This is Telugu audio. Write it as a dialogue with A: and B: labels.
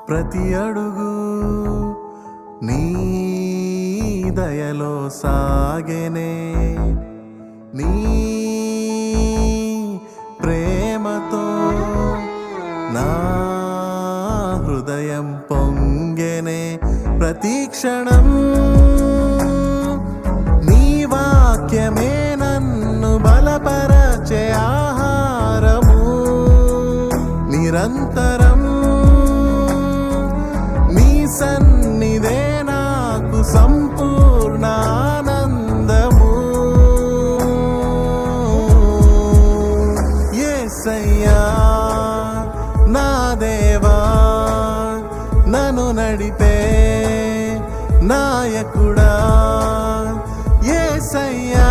A: ప్రతి అడుగు నీ దయలో సాగెనే, నీ ప్రేమతో నా హృదయం పొంగెనే. ప్రతి క్షణం నీ వాక్యమే నన్ను బలపరచే ఆహారము. నిరంతరం నీ సన్నిధే నాకు సంపూర్ణ ఆనందము. యేసయ్యా నా దేవా, నన్ను నడిపే నాయకుడా. యేసయ్యా